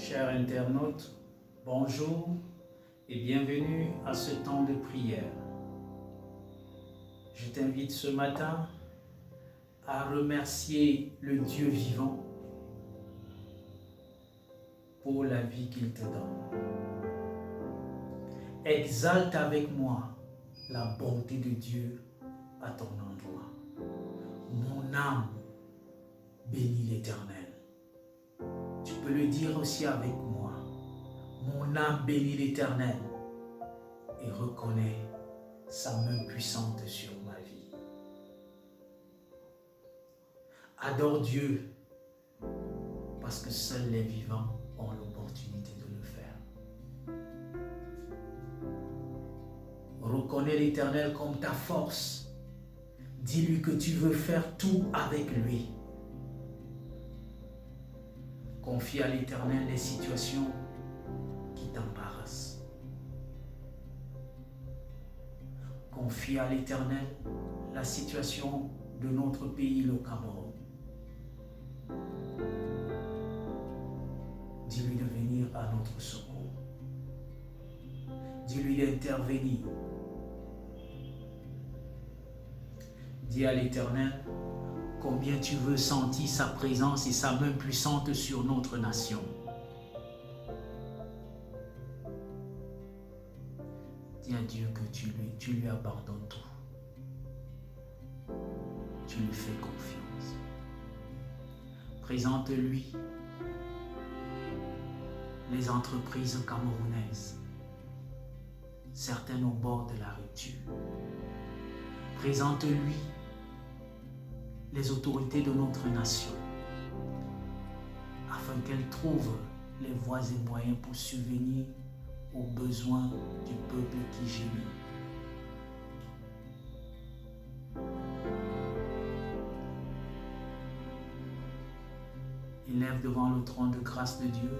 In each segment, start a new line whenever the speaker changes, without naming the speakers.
Chers internautes, bonjour et bienvenue à ce temps de prière. Je t'invite ce matin à remercier le Dieu vivant pour la vie qu'il te donne. Exalte avec moi la bonté de Dieu à ton endroit. Mon âme bénit l'Éternel. Tu peux le dire aussi avec moi. Mon âme bénit l'Éternel et reconnaît sa main puissante sur ma vie. Adore Dieu parce que seuls les vivants ont l'opportunité de le faire. Reconnais l'Éternel comme ta force. Dis-lui que tu veux faire tout avec lui. Confie à l'Éternel les situations qui t'embarrassent. Confie à l'Éternel la situation de notre pays, le Cameroun. Dis-lui de venir à notre secours. Dis-lui d'intervenir. Dis à l'Éternel combien tu veux sentir sa présence et sa main puissante sur notre nation. Dis à Dieu que tu lui abandonnes tout. Tu lui fais confiance. Présente-lui les entreprises camerounaises, certaines au bord de la rupture. Présente-lui les autorités de notre nation, afin qu'elles trouvent les voies et moyens pour subvenir aux besoins du peuple qui gémit. Élève devant le trône de grâce de Dieu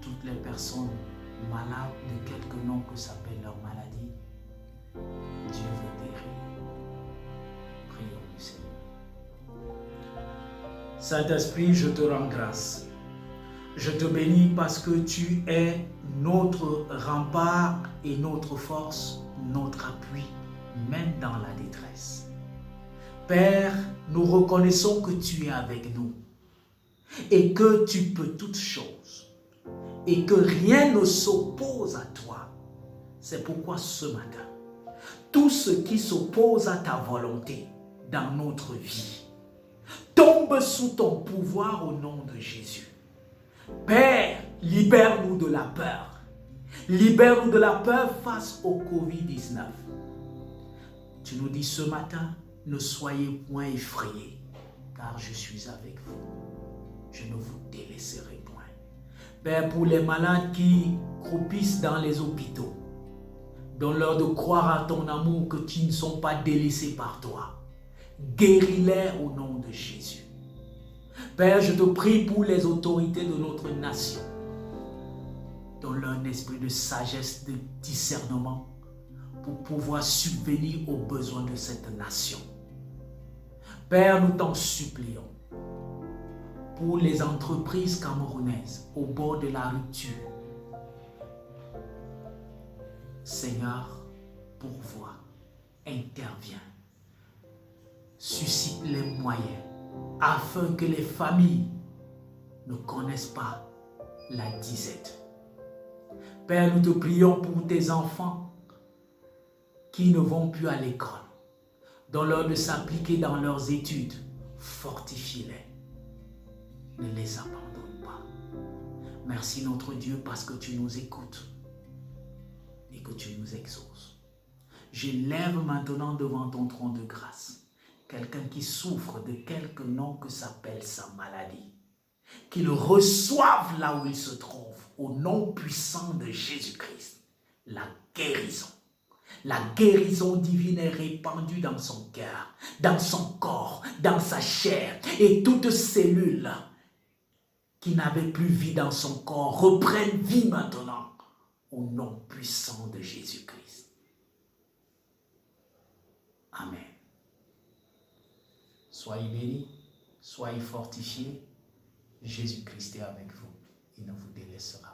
toutes les personnes malades de quelque nom que s'appelle leur maladie. Dieu veut guérir. Prions le Seigneur. Saint-Esprit, je te rends grâce. Je te bénis parce que tu es notre rempart et notre force, notre appui, même dans la détresse. Père, nous reconnaissons que tu es avec nous et que tu peux toutes choses et que rien ne s'oppose à toi. C'est pourquoi ce matin, tout ce qui s'oppose à ta volonté dans notre vie tombe sous ton pouvoir au nom de Jésus. Père, libère-nous de la peur. Libère-nous de la peur face au Covid-19. Tu nous dis ce matin, ne soyez point effrayés, car je suis avec vous. Je ne vous délaisserai point. Père, pour les malades qui croupissent dans les hôpitaux, donne-leur de croire à ton amour que tu ne sont pas délaissés par toi. Guéris-les au nom de Jésus. Père, je te prie pour les autorités de notre nation. Donne-leur un esprit de sagesse, de discernement pour pouvoir subvenir aux besoins de cette nation. Père, nous t'en supplions pour les entreprises camerounaises au bord de la rupture. Seigneur, pourvois, interviens. Suscite les moyens afin que les familles ne connaissent pas la disette. Père, nous te prions pour tes enfants qui ne vont plus à l'école. Donne-leur de s'appliquer dans leurs études. Fortifie-les. Ne les abandonne pas. Merci notre Dieu parce que tu nous écoutes et que tu nous exauces. Je lève maintenant devant ton trône de grâce quelqu'un qui souffre de quelque nom que s'appelle sa maladie. Qu'il reçoive là où il se trouve, au nom puissant de Jésus-Christ, la guérison. La guérison divine est répandue dans son cœur, dans son corps, dans sa chair. Et toute cellule qui n'avait plus vie dans son corps reprenne vie maintenant, au nom puissant de Jésus-Christ. Amen. Soyez bénis, soyez fortifiés. Jésus-Christ est avec vous. il ne vous délaissera